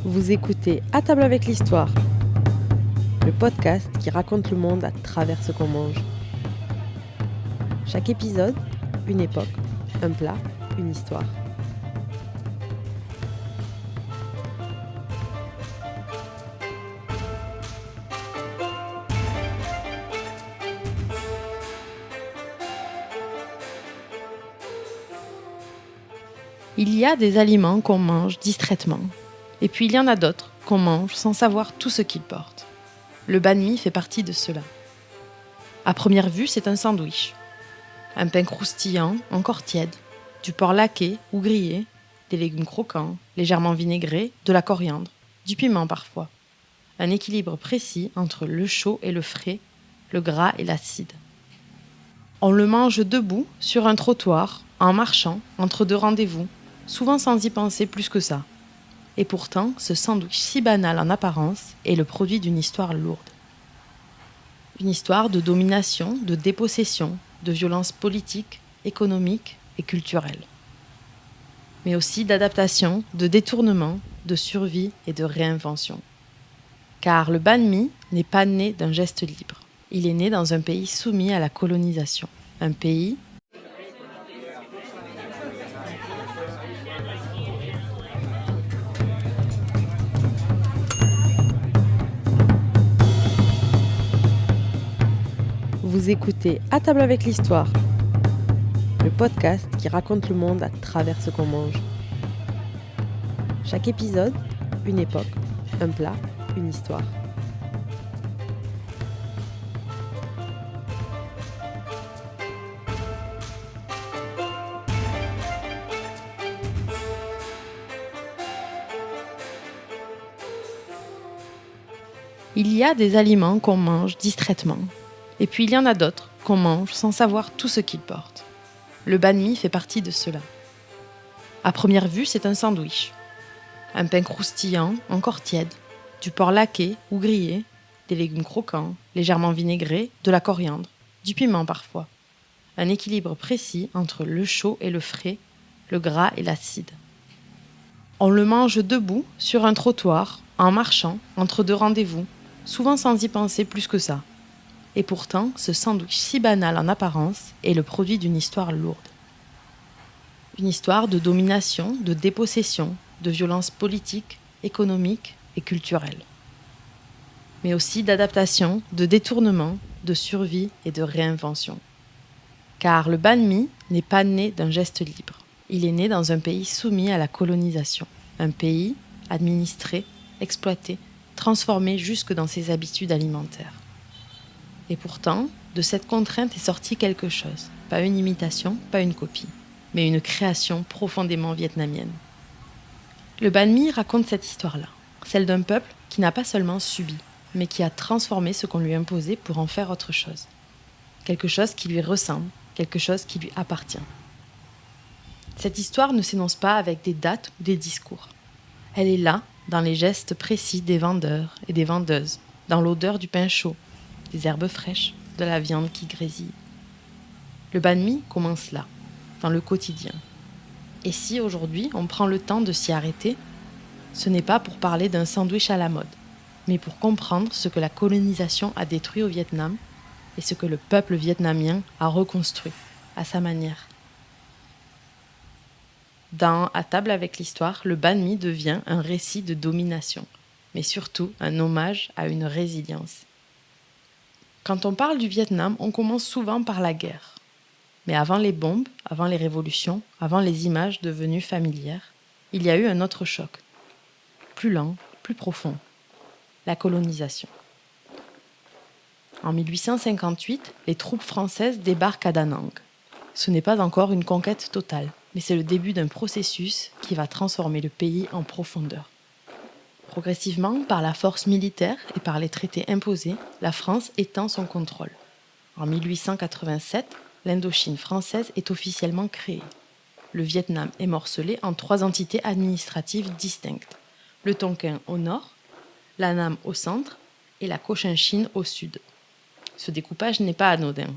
Vous écoutez À table avec l'histoire, le podcast qui raconte le monde à travers ce qu'on mange. Chaque épisode, une époque, un plat, une histoire. Il y a des aliments qu'on mange distraitement, et puis il y en a d'autres qu'on mange sans savoir tout ce qu'ils portent. Le banh mi fait partie de cela. À première vue, c'est un sandwich. Un pain croustillant, encore tiède, du porc laqué ou grillé, des légumes croquants, légèrement vinaigrés, de la coriandre, du piment parfois. Un équilibre précis entre le chaud et le frais, le gras et l'acide. On le mange debout, sur un trottoir, en marchant, entre deux rendez-vous, souvent sans y penser plus que ça. Et pourtant, ce sandwich si banal en apparence est le produit d'une histoire lourde. Une histoire de domination, de dépossession, de violence politique, économique et culturelle. Mais aussi d'adaptation, de détournement, de survie et de réinvention. Car le banh mi n'est pas né d'un geste libre. Il est né dans un pays soumis à la colonisation. Un pays Vous écoutez À table avec l'histoire, le podcast qui raconte le monde à travers ce qu'on mange. Chaque épisode, une époque, un plat, une histoire. Il y a des aliments qu'on mange distraitement, et puis il y en a d'autres qu'on mange sans savoir tout ce qu'ils portent. Le banh mi fait partie de cela. À première vue, c'est un sandwich. Un pain croustillant, encore tiède, du porc laqué ou grillé, des légumes croquants, légèrement vinaigrés, de la coriandre, du piment parfois. Un équilibre précis entre le chaud et le frais, le gras et l'acide. On le mange debout, sur un trottoir, en marchant, entre deux rendez-vous, souvent sans y penser plus que ça. Et pourtant, ce sandwich si banal en apparence est le produit d'une histoire lourde. Une histoire de domination, de dépossession, de violence politique, économique et culturelle. Mais aussi d'adaptation, de détournement, de survie et de réinvention. Car le banh mi n'est pas né d'un geste libre. Il est né dans un pays soumis à la colonisation. Un pays administré, exploité, transformé jusque dans ses habitudes alimentaires. Et pourtant, de cette contrainte est sorti quelque chose. Pas une imitation, pas une copie, mais une création profondément vietnamienne. Le banh mi raconte cette histoire-là, celle d'un peuple qui n'a pas seulement subi, mais qui a transformé ce qu'on lui imposait pour en faire autre chose. Quelque chose qui lui ressemble, quelque chose qui lui appartient. Cette histoire ne s'énonce pas avec des dates ou des discours. Elle est là, dans les gestes précis des vendeurs et des vendeuses, dans l'odeur du pain chaud, des herbes fraîches, de la viande qui grésille. Le banh mi commence là, dans le quotidien. Et si aujourd'hui on prend le temps de s'y arrêter, ce n'est pas pour parler d'un sandwich à la mode, mais pour comprendre ce que la colonisation a détruit au Vietnam et ce que le peuple vietnamien a reconstruit à sa manière. Dans À table avec l'histoire, le banh mi devient un récit de domination, mais surtout un hommage à une résilience. Quand on parle du Vietnam, on commence souvent par la guerre. Mais avant les bombes, avant les révolutions, avant les images devenues familières, il y a eu un autre choc. Plus lent, plus profond. La colonisation. En 1858, les troupes françaises débarquent à Da Nang. Ce n'est pas encore une conquête totale, mais c'est le début d'un processus qui va transformer le pays en profondeur. Progressivement, par la force militaire et par les traités imposés, la France étend son contrôle. En 1887, l'Indochine française est officiellement créée. Le Vietnam est morcelé en 3 entités administratives distinctes. Le Tonkin au nord, l'Annam au centre et la Cochinchine au sud. Ce découpage n'est pas anodin.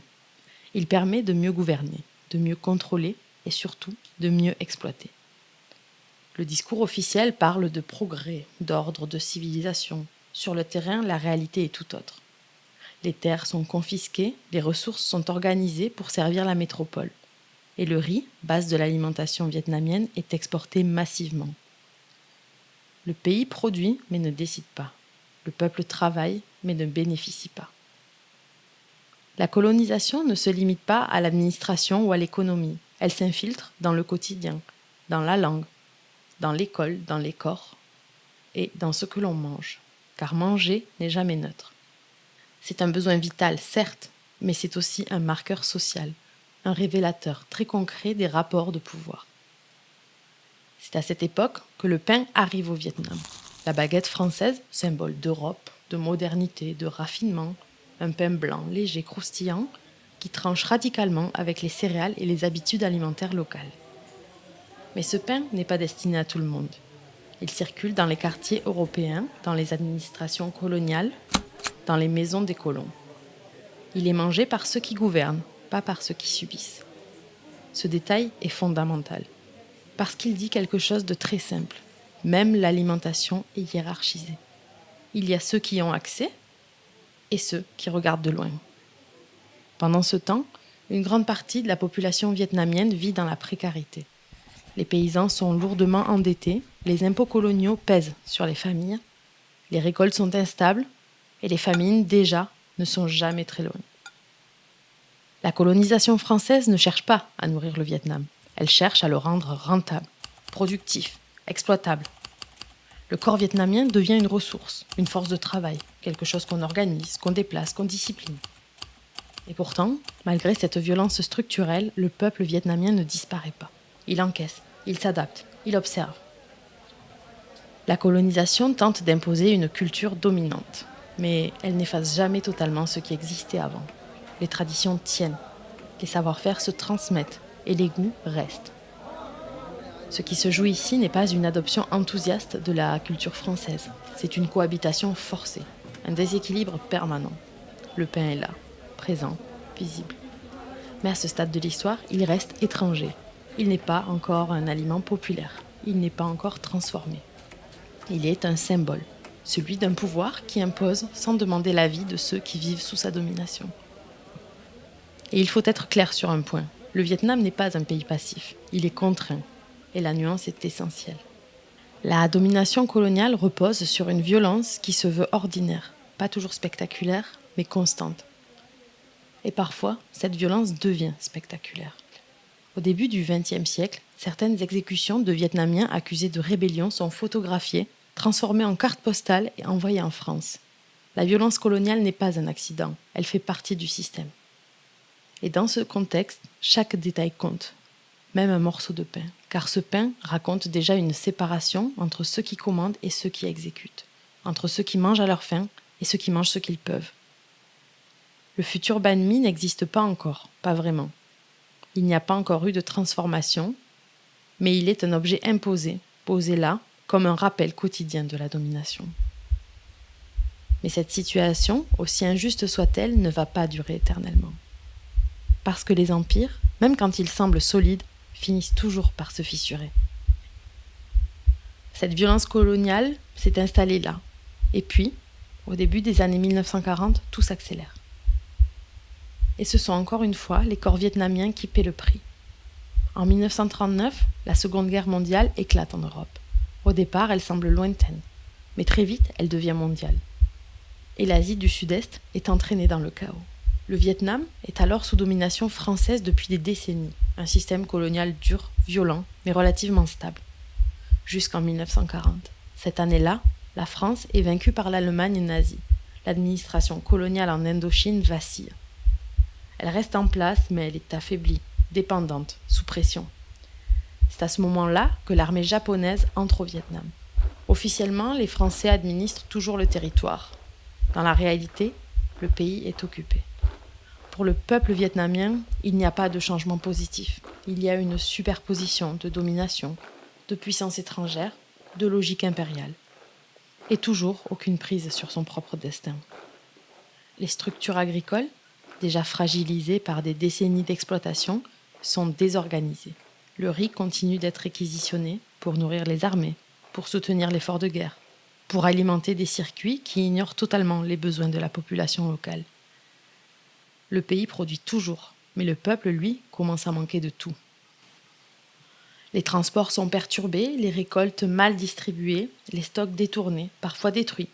Il permet de mieux gouverner, de mieux contrôler et surtout de mieux exploiter. Le discours officiel parle de progrès, d'ordre, de civilisation. Sur le terrain, la réalité est tout autre. Les terres sont confisquées, les ressources sont organisées pour servir la métropole. Et le riz, base de l'alimentation vietnamienne, est exporté massivement. Le pays produit mais ne décide pas. Le peuple travaille mais ne bénéficie pas. La colonisation ne se limite pas à l'administration ou à l'économie. Elle s'infiltre dans le quotidien, dans la langue, dans l'école, dans les corps et dans ce que l'on mange. Car manger n'est jamais neutre. C'est un besoin vital, certes, mais c'est aussi un marqueur social, un révélateur très concret des rapports de pouvoir. C'est à cette époque que le pain arrive au Vietnam. La baguette française, symbole d'Europe, de modernité, de raffinement, un pain blanc, léger, croustillant, qui tranche radicalement avec les céréales et les habitudes alimentaires locales. Mais ce pain n'est pas destiné à tout le monde. Il circule dans les quartiers européens, dans les administrations coloniales, dans les maisons des colons. Il est mangé par ceux qui gouvernent, pas par ceux qui subissent. Ce détail est fondamental, parce qu'il dit quelque chose de très simple. Même l'alimentation est hiérarchisée. Il y a ceux qui ont accès et ceux qui regardent de loin. Pendant ce temps, une grande partie de la population vietnamienne vit dans la précarité. Les paysans sont lourdement endettés, les impôts coloniaux pèsent sur les familles, les récoltes sont instables et les famines, déjà, ne sont jamais très loin. La colonisation française ne cherche pas à nourrir le Vietnam. Elle cherche à le rendre rentable, productif, exploitable. Le corps vietnamien devient une ressource, une force de travail, quelque chose qu'on organise, qu'on déplace, qu'on discipline. Et pourtant, malgré cette violence structurelle, le peuple vietnamien ne disparaît pas. Il encaisse, il s'adapte, il observe. La colonisation tente d'imposer une culture dominante, mais elle n'efface jamais totalement ce qui existait avant. Les traditions tiennent, les savoir-faire se transmettent et les goûts restent. Ce qui se joue ici n'est pas une adoption enthousiaste de la culture française, c'est une cohabitation forcée, un déséquilibre permanent. Le pain est là, présent, visible. Mais à ce stade de l'histoire, il reste étranger. Il n'est pas encore un aliment populaire, il n'est pas encore transformé. Il est un symbole, celui d'un pouvoir qui impose sans demander l'avis de ceux qui vivent sous sa domination. Et il faut être clair sur un point, le Vietnam n'est pas un pays passif, il est contraint, et la nuance est essentielle. La domination coloniale repose sur une violence qui se veut ordinaire, pas toujours spectaculaire, mais constante. Et parfois, cette violence devient spectaculaire. Au début du XXe siècle, certaines exécutions de Vietnamiens accusés de rébellion sont photographiées, transformées en cartes postales et envoyées en France. La violence coloniale n'est pas un accident, elle fait partie du système. Et dans ce contexte, chaque détail compte, même un morceau de pain, car ce pain raconte déjà une séparation entre ceux qui commandent et ceux qui exécutent, entre ceux qui mangent à leur faim et ceux qui mangent ce qu'ils peuvent. Le futur banh mi n'existe pas encore, pas vraiment. Il n'y a pas encore eu de transformation, mais il est un objet imposé, posé là, comme un rappel quotidien de la domination. Mais cette situation, aussi injuste soit-elle, ne va pas durer éternellement. Parce que les empires, même quand ils semblent solides, finissent toujours par se fissurer. Cette violence coloniale s'est installée là. Et puis, au début des années 1940, tout s'accélère. Et ce sont encore une fois les corps vietnamiens qui paient le prix. En 1939, la Seconde Guerre mondiale éclate en Europe. Au départ, elle semble lointaine, mais très vite, elle devient mondiale. Et l'Asie du Sud-Est est entraînée dans le chaos. Le Vietnam est alors sous domination française depuis des décennies, un système colonial dur, violent, mais relativement stable. Jusqu'en 1940. Cette année-là, la France est vaincue par l'Allemagne nazie. L'administration coloniale en Indochine vacille. Elle reste en place, mais elle est affaiblie, dépendante, sous pression. C'est à ce moment-là que l'armée japonaise entre au Vietnam. Officiellement, les Français administrent toujours le territoire. Dans la réalité, le pays est occupé. Pour le peuple vietnamien, il n'y a pas de changement positif. Il y a une superposition de domination, de puissance étrangère, de logique impériale. et toujours aucune prise sur son propre destin. Les structures agricoles, déjà fragilisées par des décennies d'exploitation, sont désorganisées. Le riz continue d'être réquisitionné pour nourrir les armées, pour soutenir l'effort de guerre, pour alimenter des circuits qui ignorent totalement les besoins de la population locale. Le pays produit toujours, mais le peuple, lui, commence à manquer de tout. Les transports sont perturbés, les récoltes mal distribuées, les stocks détournés, parfois détruits.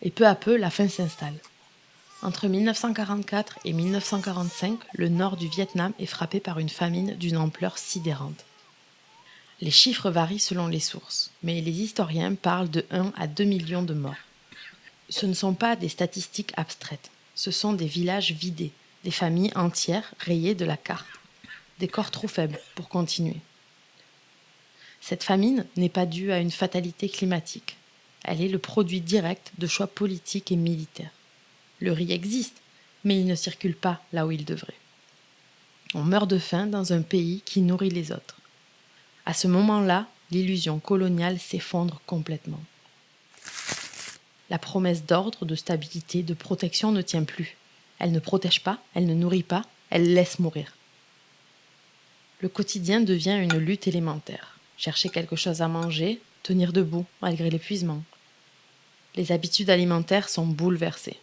Et peu à peu, la faim s'installe. Entre 1944 et 1945, le nord du Vietnam est frappé par une famine d'une ampleur sidérante. Les chiffres varient selon les sources, mais les historiens parlent de 1 à 2 millions de morts. Ce ne sont pas des statistiques abstraites, ce sont des villages vidés, des familles entières rayées de la carte, des corps trop faibles pour continuer. Cette famine n'est pas due à une fatalité climatique, elle est le produit direct de choix politiques et militaires. Le riz existe, mais il ne circule pas là où il devrait. On meurt de faim dans un pays qui nourrit les autres. À ce moment-là, l'illusion coloniale s'effondre complètement. La promesse d'ordre, de stabilité, de protection ne tient plus. Elle ne protège pas, elle ne nourrit pas, elle laisse mourir. Le quotidien devient une lutte élémentaire. Chercher quelque chose à manger, tenir debout malgré l'épuisement. Les habitudes alimentaires sont bouleversées.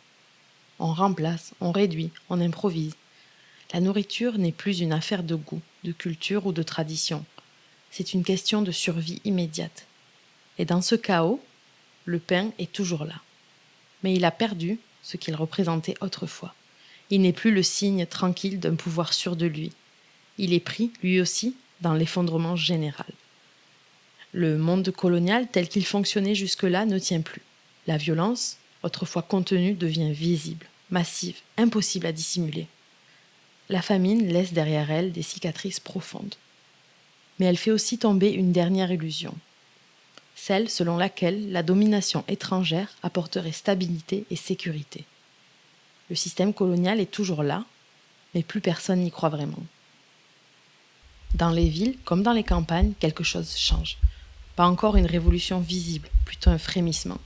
On remplace, on réduit, on improvise. La nourriture n'est plus une affaire de goût, de culture ou de tradition. C'est une question de survie immédiate. Et dans ce chaos, le pain est toujours là. Mais il a perdu ce qu'il représentait autrefois. Il n'est plus le signe tranquille d'un pouvoir sûr de lui. Il est pris, lui aussi, dans l'effondrement général. Le monde colonial tel qu'il fonctionnait jusque-là ne tient plus. La violence, autrefois contenue, devient visible, massive, impossible à dissimuler. La famine laisse derrière elle des cicatrices profondes. Mais elle fait aussi tomber une dernière illusion, celle selon laquelle la domination étrangère apporterait stabilité et sécurité. Le système colonial est toujours là, mais plus personne n'y croit vraiment. Dans les villes, comme dans les campagnes, quelque chose change. Pas encore une révolution visible, plutôt un frémissement.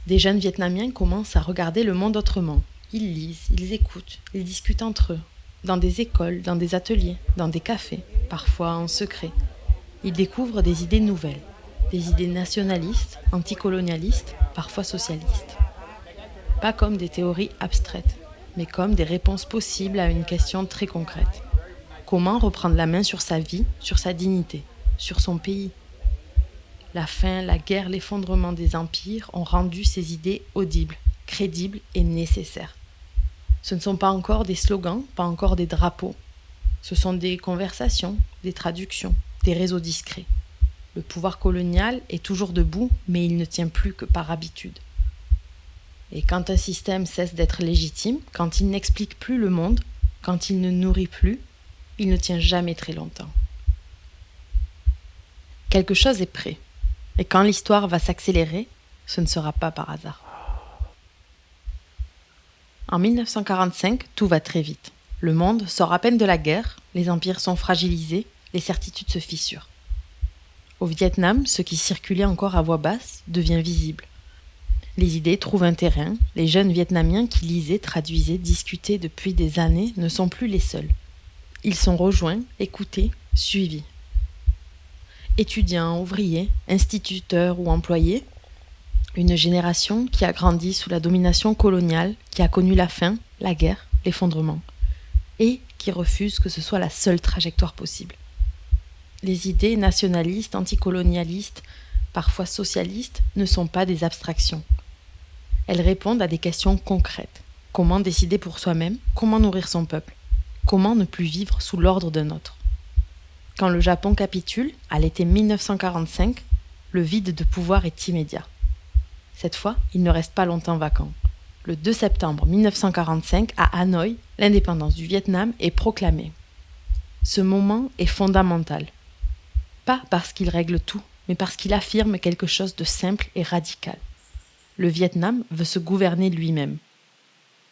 Des jeunes Vietnamiens commencent à regarder le monde autrement. Ils lisent, ils écoutent, ils discutent entre eux, dans des écoles, dans des ateliers, dans des cafés, parfois en secret. Ils découvrent des idées nouvelles, des idées nationalistes, anticolonialistes, parfois socialistes. Pas comme des théories abstraites, mais comme des réponses possibles à une question très concrète. Comment reprendre la main sur sa vie, sur sa dignité, sur son pays ? La faim, la guerre, l'effondrement des empires ont rendu ces idées audibles, crédibles et nécessaires. Ce ne sont pas encore des slogans, pas encore des drapeaux. Ce sont des conversations, des traductions, des réseaux discrets. Le pouvoir colonial est toujours debout, mais il ne tient plus que par habitude. Et quand un système cesse d'être légitime, quand il n'explique plus le monde, quand il ne nourrit plus, il ne tient jamais très longtemps. Quelque chose est prêt. Et quand l'histoire va s'accélérer, ce ne sera pas par hasard. En 1945, tout va très vite. Le monde sort à peine de la guerre, les empires sont fragilisés, les certitudes se fissurent. Au Vietnam, ce qui circulait encore à voix basse devient visible. Les idées trouvent un terrain, les jeunes Vietnamiens qui lisaient, traduisaient, discutaient depuis des années ne sont plus les seuls. Ils sont rejoints, écoutés, suivis. Étudiants, ouvriers, instituteurs ou employés, une génération qui a grandi sous la domination coloniale, qui a connu la faim, la guerre, l'effondrement, et qui refuse que ce soit la seule trajectoire possible. Les idées nationalistes, anticolonialistes, parfois socialistes, ne sont pas des abstractions. Elles répondent à des questions concrètes. Comment décider pour soi-même ? Comment nourrir son peuple ? Comment ne plus vivre sous l'ordre d'un autre ? Quand le Japon capitule, à l'été 1945, le vide de pouvoir est immédiat. Cette fois, il ne reste pas longtemps vacant. Le 2 septembre 1945, à Hanoï, l'indépendance du Vietnam est proclamée. Ce moment est fondamental. Pas parce qu'il règle tout, mais parce qu'il affirme quelque chose de simple et radical. Le Vietnam veut se gouverner lui-même.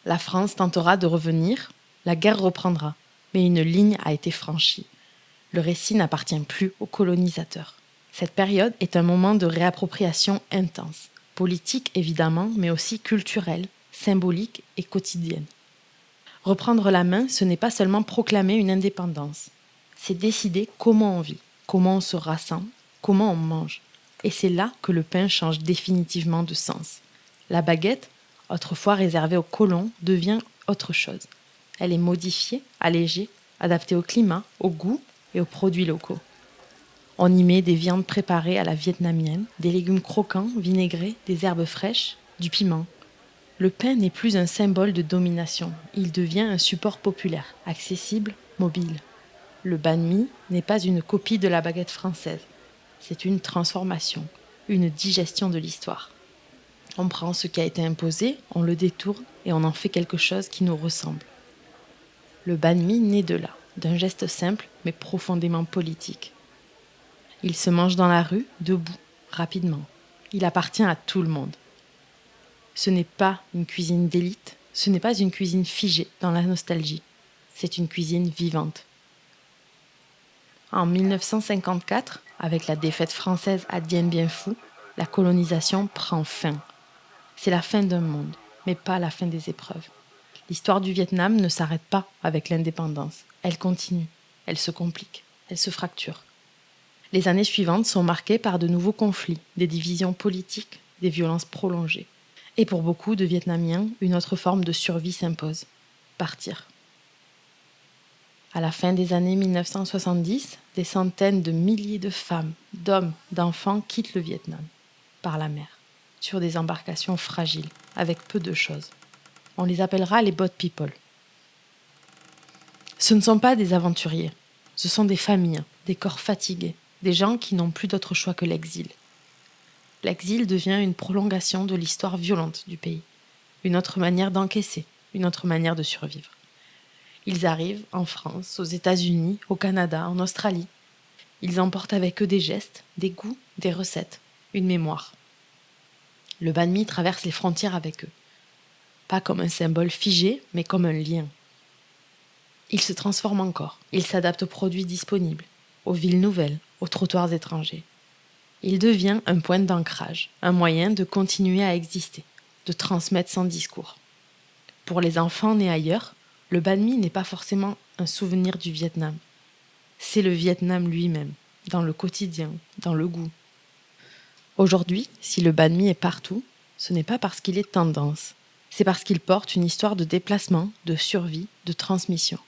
La France tentera de revenir, la guerre reprendra, mais une ligne a été franchie. Le récit n'appartient plus aux colonisateurs. Cette période est un moment de réappropriation intense, politique évidemment, mais aussi culturelle, symbolique et quotidienne. Reprendre la main, ce n'est pas seulement proclamer une indépendance, c'est décider comment on vit, comment on se rassemble, comment on mange. Et c'est là que le pain change définitivement de sens. La baguette, autrefois réservée aux colons, devient autre chose. Elle est modifiée, allégée, adaptée au climat, au goût et aux produits locaux. On y met des viandes préparées à la vietnamienne, des légumes croquants, vinaigrés, des herbes fraîches, du piment. Le pain n'est plus un symbole de domination, il devient un support populaire, accessible, mobile. Le banh mi n'est pas une copie de la baguette française, c'est une transformation, une digestion de l'histoire. On prend ce qui a été imposé, on le détourne et on en fait quelque chose qui nous ressemble. Le banh mi naît de là, d'un geste simple mais profondément politique. Il se mange dans la rue, debout, rapidement. Il appartient à tout le monde. Ce n'est pas une cuisine d'élite, ce n'est pas une cuisine figée dans la nostalgie. C'est une cuisine vivante. En 1954, avec la défaite française à Dien Bien Phu, la colonisation prend fin. C'est la fin d'un monde, mais pas la fin des épreuves. L'histoire du Vietnam ne s'arrête pas avec l'indépendance. Elle continue, elle se complique, elle se fracture. Les années suivantes sont marquées par de nouveaux conflits, des divisions politiques, des violences prolongées. Et pour beaucoup de Vietnamiens, une autre forme de survie s'impose. Partir. À la fin des années 1970, des centaines de milliers de femmes, d'hommes, d'enfants quittent le Vietnam, par la mer, sur des embarcations fragiles, avec peu de choses. On les appellera les boat people. Ce ne sont pas des aventuriers, ce sont des familles, des corps fatigués, des gens qui n'ont plus d'autre choix que l'exil. L'exil devient une prolongation de l'histoire violente du pays, une autre manière d'encaisser, une autre manière de survivre. Ils arrivent en France, aux États-Unis, au Canada, en Australie. Ils emportent avec eux des gestes, des goûts, des recettes, une mémoire. Le banh mi traverse les frontières avec eux. Pas comme un symbole figé, mais comme un lien. Il se transforme encore. Il s'adapte aux produits disponibles, aux villes nouvelles, aux trottoirs étrangers. Il devient un point d'ancrage, un moyen de continuer à exister, de transmettre son discours. Pour les enfants nés ailleurs, le banh mi n'est pas forcément un souvenir du Vietnam. C'est le Vietnam lui-même, dans le quotidien, dans le goût. Aujourd'hui, si le banh mi est partout, ce n'est pas parce qu'il est tendance, c'est parce qu'il porte une histoire de déplacement, de survie, de transmission.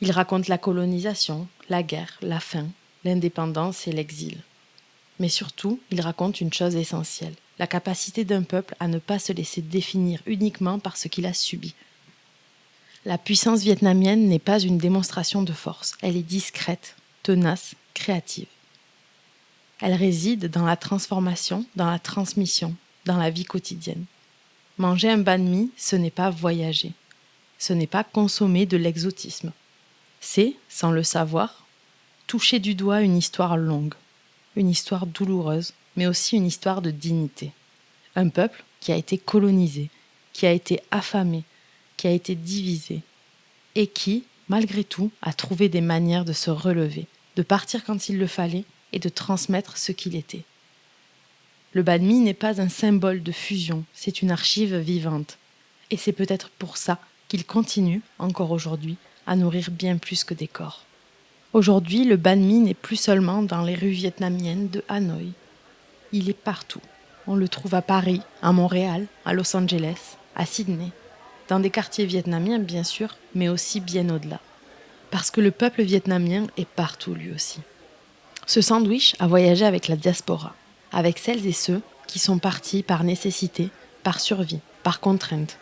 Il raconte la colonisation, la guerre, la faim, l'indépendance et l'exil. Mais surtout, il raconte une chose essentielle, la capacité d'un peuple à ne pas se laisser définir uniquement par ce qu'il a subi. La puissance vietnamienne n'est pas une démonstration de force, elle est discrète, tenace, créative. Elle réside dans la transformation, dans la transmission, dans la vie quotidienne. Manger un banh mi, ce n'est pas voyager, ce n'est pas consommer de l'exotisme. C'est, sans le savoir, toucher du doigt une histoire longue, une histoire douloureuse, mais aussi une histoire de dignité. Un peuple qui a été colonisé, qui a été affamé, qui a été divisé, et qui, malgré tout, a trouvé des manières de se relever, de partir quand il le fallait et de transmettre ce qu'il était. Le banh mi n'est pas un symbole de fusion, c'est une archive vivante. Et c'est peut-être pour ça qu'il continue, encore aujourd'hui, à nourrir bien plus que des corps. Aujourd'hui, le banh mi n'est plus seulement dans les rues vietnamiennes de Hanoï. Il est partout. On le trouve à Paris, à Montréal, à Los Angeles, à Sydney, dans des quartiers vietnamiens bien sûr, mais aussi bien au-delà. Parce que le peuple vietnamien est partout lui aussi. Ce sandwich a voyagé avec la diaspora, avec celles et ceux qui sont partis par nécessité, par survie, par contrainte.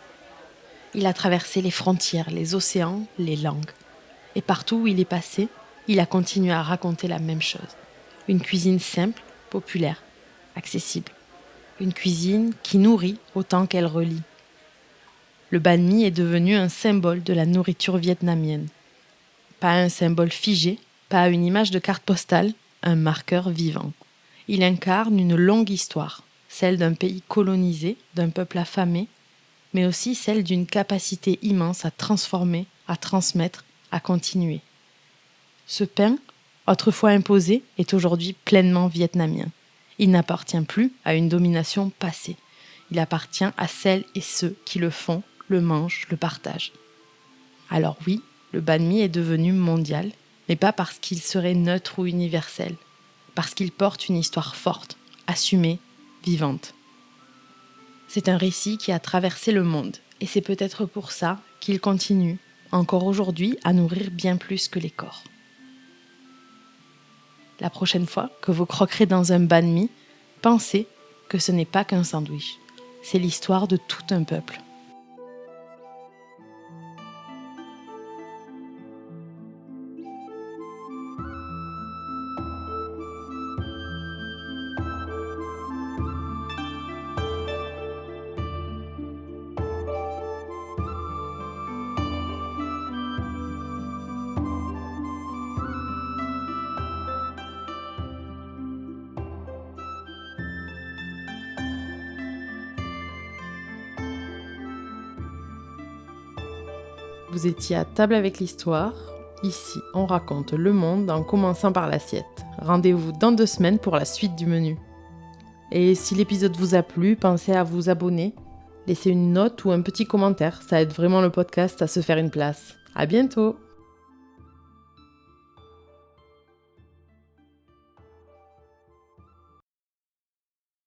Il a traversé les frontières, les océans, les langues. Et partout où il est passé, il a continué à raconter la même chose. Une cuisine simple, populaire, accessible. Une cuisine qui nourrit autant qu'elle relie. Le banh mi est devenu un symbole de la nourriture vietnamienne. Pas un symbole figé, pas une image de carte postale, un marqueur vivant. Il incarne une longue histoire, celle d'un pays colonisé, d'un peuple affamé, mais aussi celle d'une capacité immense à transformer, à transmettre, à continuer. Ce pain, autrefois imposé, est aujourd'hui pleinement vietnamien. Il n'appartient plus à une domination passée. Il appartient à celles et ceux qui le font, le mangent, le partagent. Alors oui, le banh mi est devenu mondial, mais pas parce qu'il serait neutre ou universel, parce qu'il porte une histoire forte, assumée, vivante. C'est un récit qui a traversé le monde, et c'est peut-être pour ça qu'il continue, encore aujourd'hui, à nourrir bien plus que les corps. La prochaine fois que vous croquerez dans un banh mi, pensez que ce n'est pas qu'un sandwich, c'est l'histoire de tout un peuple. Vous étiez à table avec l'histoire. Ici, on raconte le monde en commençant par l'assiette. Rendez-vous dans 2 semaines pour la suite du menu. Et si l'épisode vous a plu, pensez à vous abonner, laissez une note ou un petit commentaire. Ça aide vraiment le podcast à se faire une place. À bientôt!